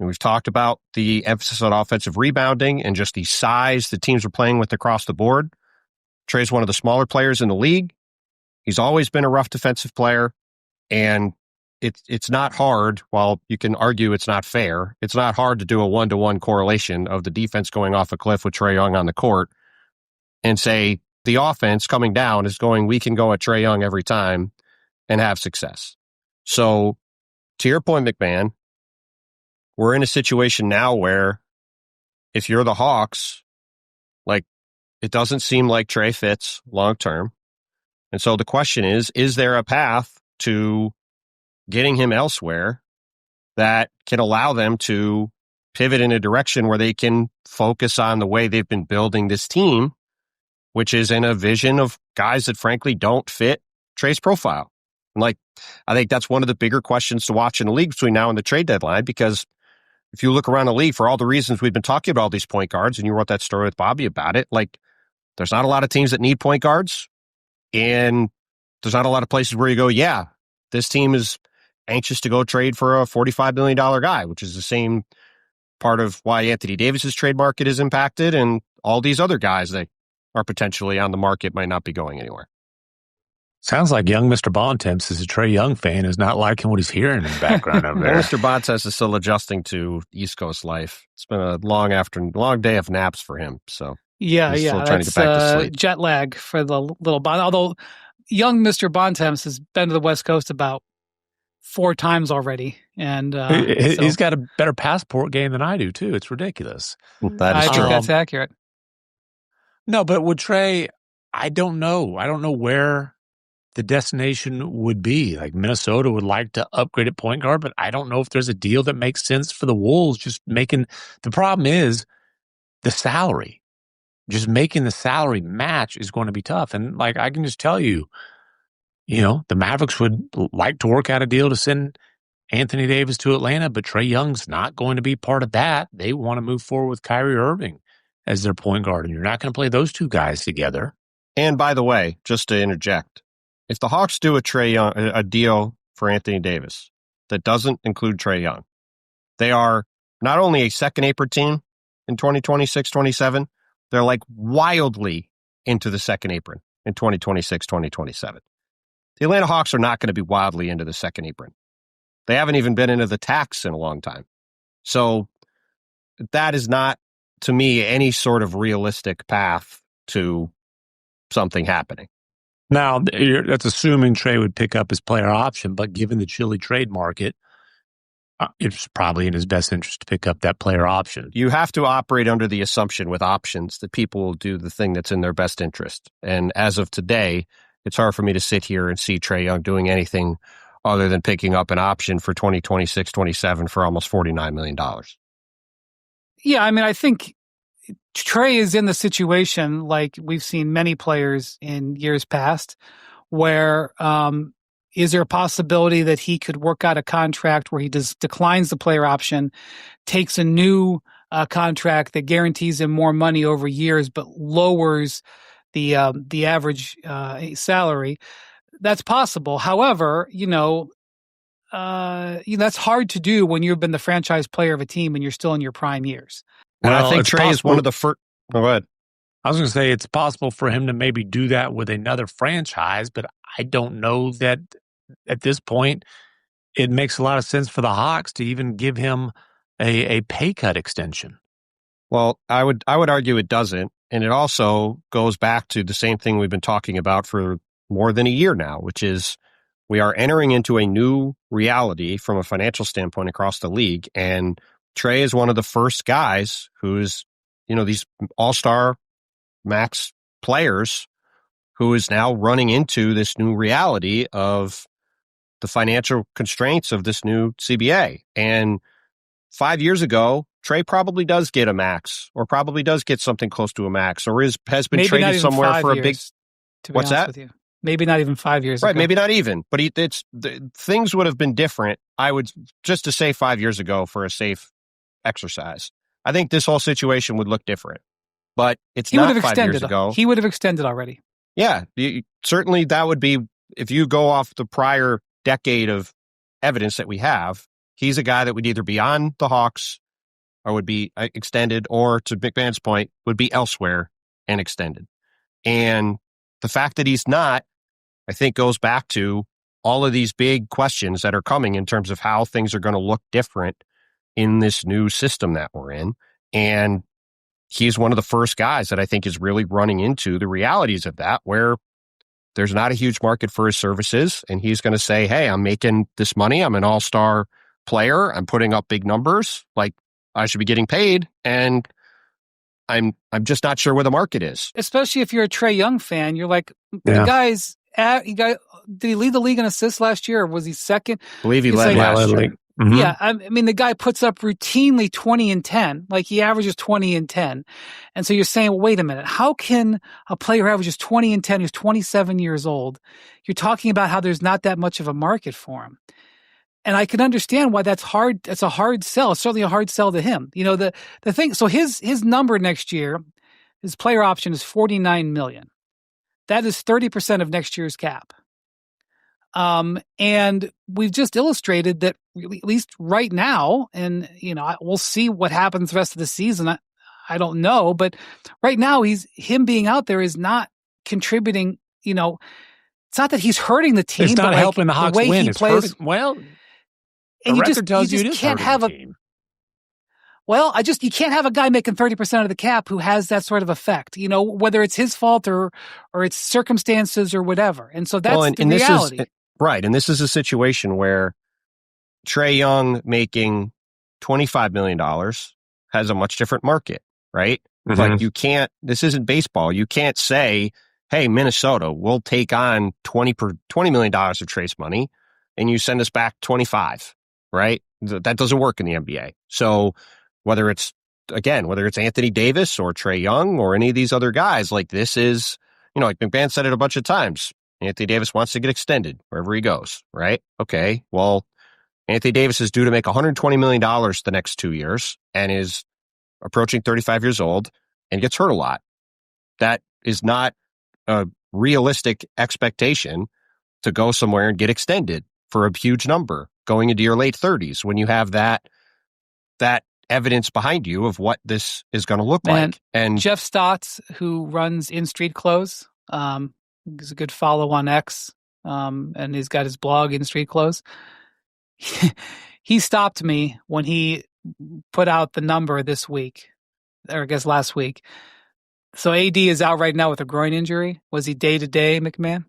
And we've talked about the emphasis on offensive rebounding and just the size the teams are playing with across the board. Trae's one of the smaller players in the league. He's always been a rough defensive player, and it's not hard, while you can argue it's not fair, it's not hard to do a one-to-one correlation of the defense going off a cliff with Trae Young on the court and say the offense coming down is going, we can go at Trae Young every time and have success. So, to your point, McMahon, we're in a situation now where if you're the Hawks, like, it doesn't seem like Trae fits long term. And so the question is there a path to getting him elsewhere that can allow them to pivot in a direction where they can focus on the way they've been building this team, which is in a vision of guys that frankly don't fit Trae's profile? And like, I think that's one of the bigger questions to watch in the league between now and the trade deadline, because if you look around the league for all the reasons we've been talking about all these point guards, and you wrote that story with Bobby about it, like, there's not a lot of teams that need point guards, and there's not a lot of places where you go, yeah, this team is anxious to go trade for a $45 million guy, which is the same part of why Anthony Davis's trade market is impacted, and all these other guys that are potentially on the market might not be going anywhere. Sounds like young Mr. Bontemps is a Trae Young fan, is not liking what he's hearing in the background over there. Mr. Bontemps is still adjusting to East Coast life. It's been a long day of naps for him. So yeah, still trying to get back to sleep. Jet lag for the little Bond. Although young Mr. Bontemps has been to the West Coast about 4 times already, and he's got a better passport game than I do too. It's ridiculous. That is true. I think that's accurate. No, but with Trae, I don't know. I don't know where the destination would be. Like, Minnesota would like to upgrade at point guard, but I don't know if there's a deal that makes sense for the Wolves. The problem is the salary. Just making the salary match is going to be tough. And like, I can just tell you, the Mavericks would like to work out a deal to send Anthony Davis to Atlanta, but Trae Young's not going to be part of that. They want to move forward with Kyrie Irving as their point guard, and you're not going to play those two guys together. And by the way, just to interject, if the Hawks do a deal for Anthony Davis that doesn't include Trae Young, they are not only a second apron team in 2026-27, they're like wildly into the second apron in 2026-2027. The Atlanta Hawks are not going to be wildly into the second apron. They haven't even been into the tax in a long time. So that is not, to me, any sort of realistic path to something happening. Now, that's assuming Trae would pick up his player option, but given the chilly trade market, it's probably in his best interest to pick up that player option. You have to operate under the assumption with options that people will do the thing that's in their best interest. And as of today, it's hard for me to sit here and see Trae Young doing anything other than picking up an option for 2026-27 for almost $49 million. Yeah, I mean, I think Trae is in the situation like we've seen many players in years past, where is there a possibility that he could work out a contract where he declines the player option, takes a new contract that guarantees him more money over years but lowers the average salary? That's possible. However, that's hard to do when you've been the franchise player of a team and you're still in your prime years. And I think Trae is one of the first. Go ahead. I was going to say it's possible for him to maybe do that with another franchise, but I don't know that at this point it makes a lot of sense for the Hawks to even give him a pay cut extension. Well, I would argue it doesn't, and it also goes back to the same thing we've been talking about for more than a year now, which is we are entering into a new reality from a financial standpoint across the league, and Trae is one of the first guys who's, these all-star max players who is now running into this new reality of the financial constraints of this new CBA. And 5 years ago, Trae probably does get a max, or probably does get something close to a max, or has been maybe traded somewhere for a big. What's that? With you. Maybe not even 5 years ago. Right, maybe not even. But things would have been different, I would, just to say 5 years ago for a safe exercise. I think this whole situation would look different. But it's not 5 years ago. He would have extended already. Yeah, certainly that would be, if you go off the prior decade of evidence that we have, he's a guy that would either be on the Hawks or would be extended, or to McMahon's point, would be elsewhere and extended. And the fact that he's not, I think, goes back to all of these big questions that are coming in terms of how things are going to look different in this new system that we're in. And he's one of the first guys that I think is really running into the realities of that, where there's not a huge market for his services. And he's going to say, hey, I'm making this money. I'm an all-star player. I'm putting up big numbers. Like, I should be getting paid. And I'm just not sure where the market is. Especially if you're a Trae Young fan, you're like, the guy's did he lead the league in assists last year, or was he second? I believe he led last year. Mm-hmm. Yeah, I mean, the guy puts up routinely 20 and 10. Like, he averages 20 and 10. And so you're saying, well, wait a minute, how can a player averages 20 and 10 who's 27 years old? You're talking about how there's not that much of a market for him. And I can understand why that's hard. It's a hard sell. It's certainly a hard sell to him. You know, the thing, so his number next year, his player option is $49 million. That is 30% of next year's cap. And we've just illustrated that, at least right now, and, you know, we'll see what happens the rest of the season. I don't know, but right now him being out there is not contributing. You know, it's not that he's hurting the team. It's not but helping the Hawks way win. He it's plays, hurting, well, and the record tells you just it is can't hurting have the a team. Well, you can't have a guy making 30% of the cap who has that sort of effect, you know, whether it's his fault or it's circumstances or whatever. And so that's the reality. Right. And this is a situation where Trae Young making $25 million has a much different market, right? Mm-hmm. Like, this isn't baseball. You can't say, hey, Minnesota, we'll take on $20 million of Trae's money and you send us back 25, right? That doesn't work in the NBA. So whether it's Anthony Davis or Trae Young or any of these other guys, like, this is, you know, like McMahon said it a bunch of times, Anthony Davis wants to get extended wherever he goes, right? Okay, well, Anthony Davis is due to make $120 million the next 2 years and is approaching 35 years old and gets hurt a lot. That is not a realistic expectation to go somewhere and get extended for a huge number going into your late 30s when you have that evidence behind you of what this is going to look like. And Jeff Stotts, who runs In Street Clothes, he's a good follow on X, and he's got his blog In Street Clothes. He stopped me when he put out the number this week, or I guess last week. So AD is out right now with a groin injury. Was he day-to-day, McMahon?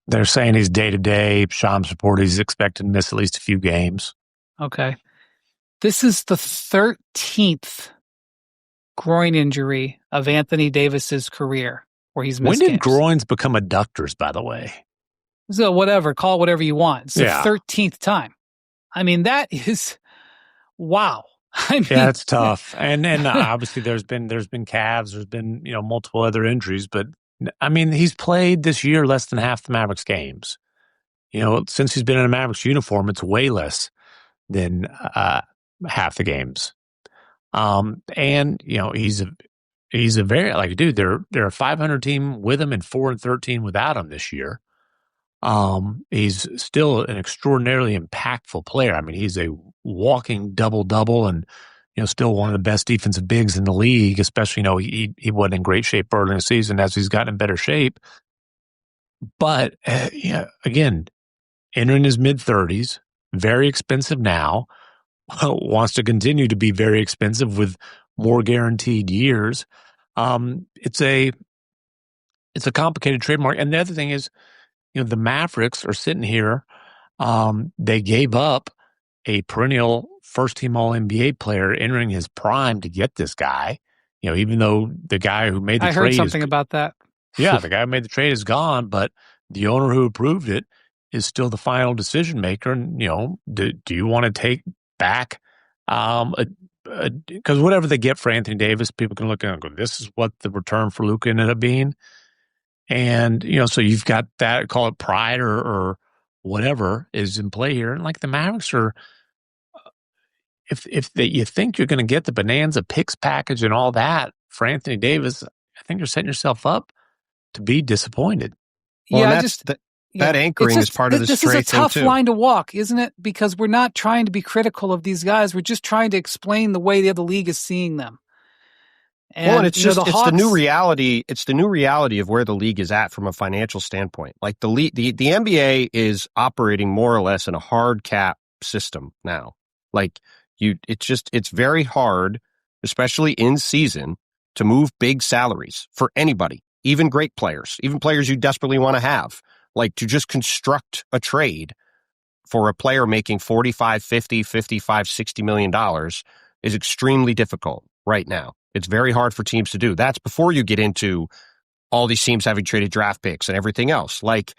They're saying he's day-to-day. Shams reported he's expected to miss at least a few games. Okay. This is the 13th groin injury of Anthony Davis's career where he's missed When did games. groins become adductors, by the way? So whatever, call it whatever you want. It's the Yeah. 13th time. I mean, that is, wow. I mean, Yeah, it's tough. And obviously there's been calves, there's been, you know, multiple other injuries, but I mean, he's played this year less than half the Mavericks games. You know, since he's been in a Mavericks uniform, it's way less than half the games. And you know, he's a very, like, dude, they're a 500 team with him and 4-13 without him this year. He's still an extraordinarily impactful player. I mean, he's a walking double-double and, you know, still one of the best defensive bigs in the league, especially, you know, he wasn't in great shape early in the season as he's gotten in better shape. But, yeah, again, entering his mid-30s, very expensive now, wants to continue to be very expensive with more guaranteed years. It's a complicated trademark. And the other thing is, you know, the Mavericks are sitting here. They gave up a perennial first-team All-NBA player entering his prime to get this guy. You know, even though the guy who made the trade, I heard something about that. Yeah, the guy who made the trade is gone, but the owner who approved it is still the final decision maker. And, you know, do you want to take back? Because whatever they get for Anthony Davis, people can look and go, this is what the return for Luka ended up being. And, you know, so you've got that, call it pride or whatever is in play here. And like the Mavericks are, you think you're going to get the Bonanza picks package and all that for Anthony Davis, I think you're setting yourself up to be disappointed. Well, Yeah, That anchoring is part of this This is a trade thing tough too. line to walk, isn't it? Because we're not trying to be critical of these guys. We're just trying to explain the way the other league is seeing them. And it's just, it's the new reality. It's the new reality of where the league is at from a financial standpoint. Like the NBA is operating more or less in a hard cap system now. Like it's very hard, especially in season, to move big salaries for anybody, even great players, even players you desperately want to have. Like to just construct a trade for a player making $45, $50, $55, $60 million is extremely difficult right now. It's very hard for teams to do. That's before you get into all these teams having traded draft picks and everything else. Like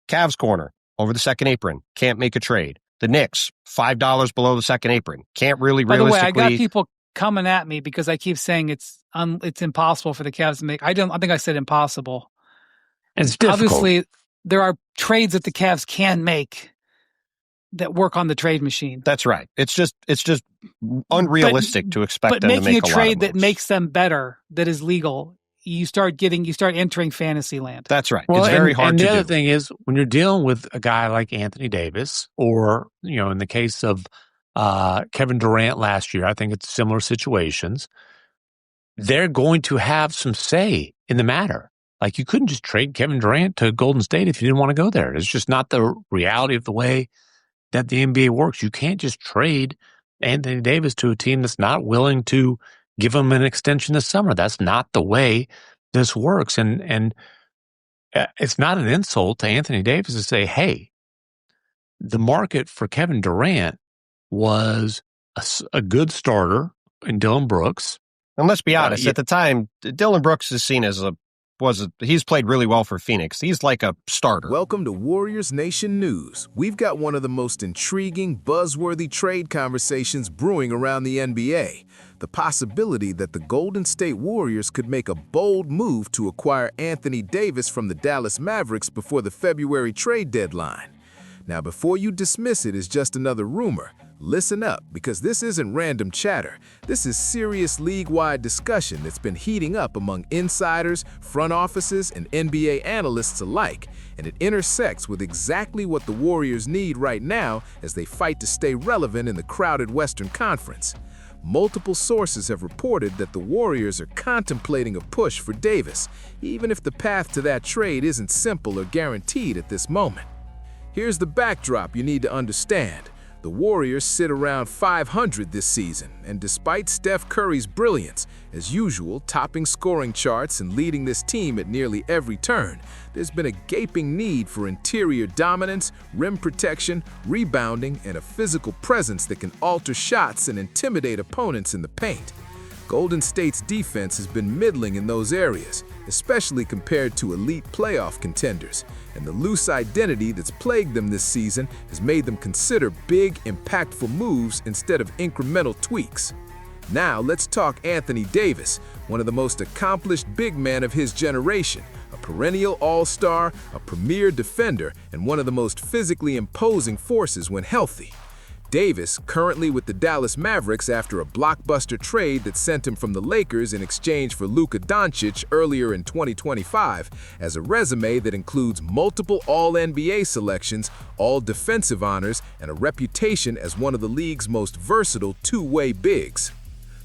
Cavs corner over the second apron, can't make a trade. The Knicks, $5 below the second apron, can't really realistically. By the way, I got people coming at me because I keep saying it's impossible for the Cavs to make. I think I said impossible. It's difficult. Obviously, there are trades that the Cavs can make that work on the trade machine. That's right. It's just unrealistic to expect them to make a lot of moves. But making a trade that makes them better, that is legal, you start entering fantasy land. That's right. Well, it's very hard to do. And the other thing is when you're dealing with a guy like Anthony Davis, or in the case of Kevin Durant last year, I think it's similar situations. They're going to have some say in the matter. Like you couldn't just trade Kevin Durant to Golden State if you didn't want to go there. It's just not the reality of the way that the NBA works. You can't just trade Anthony Davis to a team that's not willing to give him an extension this summer. That's not the way this works. And it's not an insult to Anthony Davis to say, hey, the market for Kevin Durant was a good starter in Dillon Brooks. And let's be honest, at the time, Dillon Brooks is seen as he's played really well for Phoenix. He's like a starter. Welcome to Warriors Nation News. We've got one of the most intriguing, buzzworthy trade conversations brewing around the NBA. The possibility that the Golden State Warriors could make a bold move to acquire Anthony Davis from the Dallas Mavericks before the February trade deadline. Now, before you dismiss it as just another rumor, listen up, because this isn't random chatter. This is serious league-wide discussion that's been heating up among insiders, front offices, and NBA analysts alike, and it intersects with exactly what the Warriors need right now as they fight to stay relevant in the crowded Western Conference. Multiple sources have reported that the Warriors are contemplating a push for Davis, even if the path to that trade isn't simple or guaranteed at this moment. Here's the backdrop you need to understand. The Warriors sit around 500 this season, and despite Steph Curry's brilliance, as usual, topping scoring charts and leading this team at nearly every turn, there's been a gaping need for interior dominance, rim protection, rebounding, and a physical presence that can alter shots and intimidate opponents in the paint. Golden State's defense has been middling in those areas, especially compared to elite playoff contenders, and the loose identity that's plagued them this season has made them consider big, impactful moves instead of incremental tweaks. Now let's talk Anthony Davis, one of the most accomplished big men of his generation, a perennial all-star, a premier defender, and one of the most physically imposing forces when healthy. Davis, currently with the Dallas Mavericks after a blockbuster trade that sent him from the Lakers in exchange for Luka Doncic earlier in 2025, has a resume that includes multiple All-NBA selections, all defensive honors, and a reputation as one of the league's most versatile two-way bigs.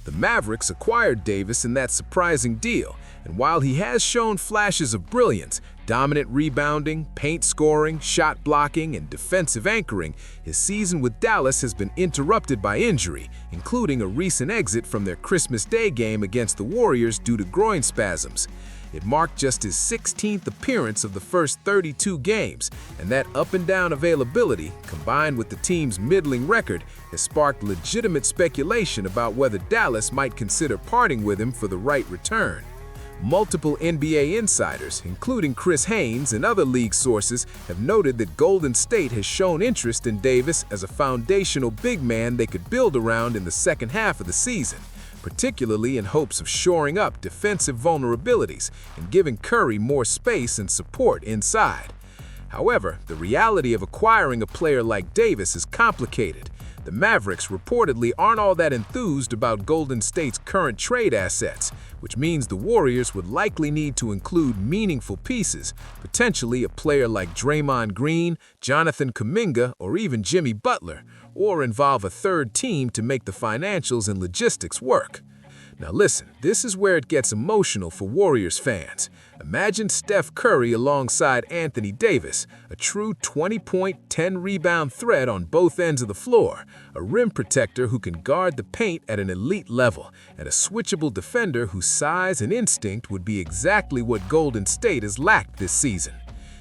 The Mavericks acquired Davis in that surprising deal, and while he has shown flashes of brilliance, dominant rebounding, paint scoring, shot blocking, and defensive anchoring, his season with Dallas has been interrupted by injury, including a recent exit from their Christmas Day game against the Warriors due to groin spasms. It marked just his 16th appearance of the first 32 games, and that up-and-down availability, combined with the team's middling record, has sparked legitimate speculation about whether Dallas might consider parting with him for the right return. Multiple NBA insiders, including Chris Haynes and other league sources, have noted that Golden State has shown interest in Davis as a foundational big man they could build around in the second half of the season, particularly in hopes of shoring up defensive vulnerabilities and giving Curry more space and support inside. However, the reality of acquiring a player like Davis is complicated. The Mavericks reportedly aren't all that enthused about Golden State's current trade assets, which means the Warriors would likely need to include meaningful pieces, potentially a player like Draymond Green, Jonathan Kuminga, or even Jimmy Butler, or involve a third team to make the financials and logistics work. Now listen, this is where it gets emotional for Warriors fans. Imagine Steph Curry alongside Anthony Davis, a true 20-point, 10-rebound threat on both ends of the floor, a rim protector who can guard the paint at an elite level, and a switchable defender whose size and instinct would be exactly what Golden State has lacked this season.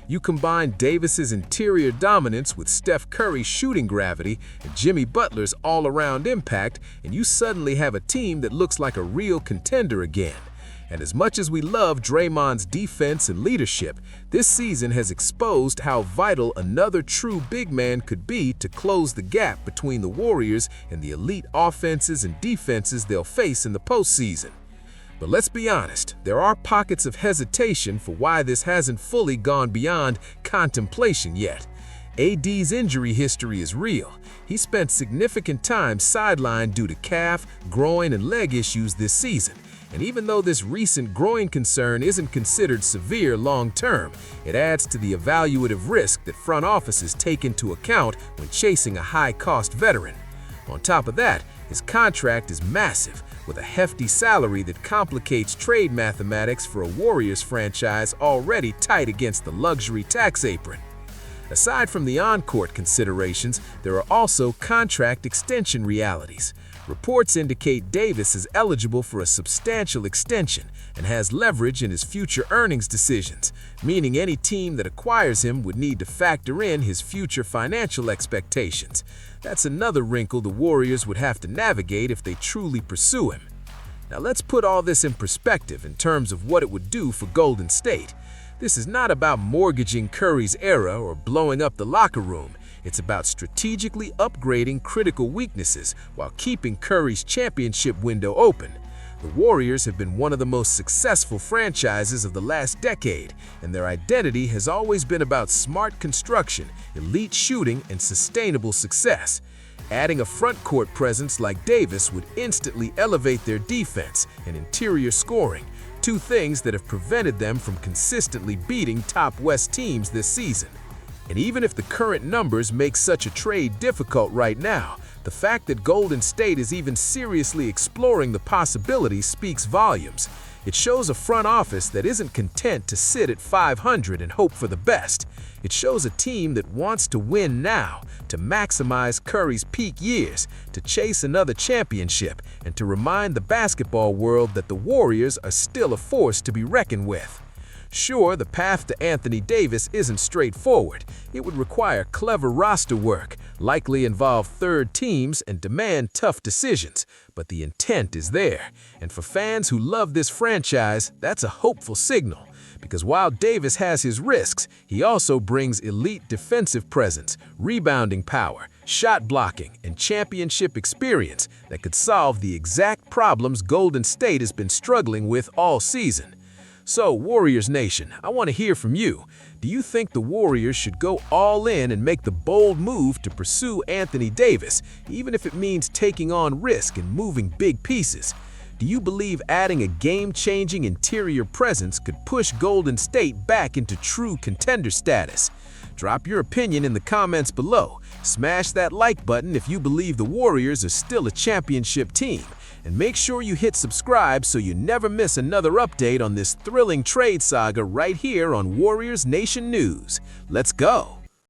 You combine Davis's interior dominance with Steph Curry's shooting gravity and Jimmy Butler's all-around impact, and you suddenly have a team that looks like a real contender again. And as much as we love Draymond's defense and leadership, this season has exposed how vital another true big man could be to close the gap between the Warriors and the elite offenses and defenses they'll face in the postseason. But let's be honest, there are pockets of hesitation for why this hasn't fully gone beyond contemplation yet. AD's injury history is real. He spent significant time sidelined due to calf, groin, and leg issues this season. And even though this recent groin concern isn't considered severe long-term, it adds to the evaluative risk that front offices take into account when chasing a high-cost veteran. On top of that, his contract is massive, with a hefty salary that complicates trade mathematics for a Warriors franchise already tight against the luxury tax apron. Aside from the on-court considerations, there are also contract extension realities. Reports indicate Davis is eligible for a substantial extension and has leverage in his future earnings decisions, meaning any team that acquires him would need to factor in his future financial expectations. That's another wrinkle the Warriors would have to navigate if they truly pursue him. Now let's put all this in perspective in terms of what it would do for Golden State. This is not about mortgaging Curry's era or blowing up the locker room. It's about strategically upgrading critical weaknesses while keeping Curry's championship window open. The Warriors have been one of the most successful franchises of the last decade, and their identity has always been about smart construction, elite shooting, and sustainable success. Adding a front-court presence like Davis would instantly elevate their defense and interior scoring, two things that have prevented them from consistently beating top West teams this season. And even if the current numbers make such a trade difficult right now, the fact that Golden State is even seriously exploring the possibility speaks volumes. It shows a front office that isn't content to sit at 500 and hope for the best. It shows a team that wants to win now, to maximize Curry's peak years, to chase another championship, and to remind the basketball world that the Warriors are still a force to be reckoned with. Sure, the path to Anthony Davis isn't straightforward. It would require clever roster work, likely involve third teams, and demand tough decisions. But the intent is there. And for fans who love this franchise, that's a hopeful signal. Because while Davis has his risks, he also brings elite defensive presence, rebounding power, shot blocking, and championship experience that could solve the exact problems Golden State has been struggling with all season. So, Warriors Nation, I want to hear from you. Do you think the Warriors should go all in and make the bold move to pursue Anthony Davis, even if it means taking on risk and moving big pieces? Do you believe adding a game-changing interior presence could push Golden State back into true contender status? Drop your opinion in the comments below. Smash that like button if you believe the Warriors are still a championship team. And make sure you hit subscribe so you never miss another update on this thrilling trade saga right here on Warriors Nation News. Let's go!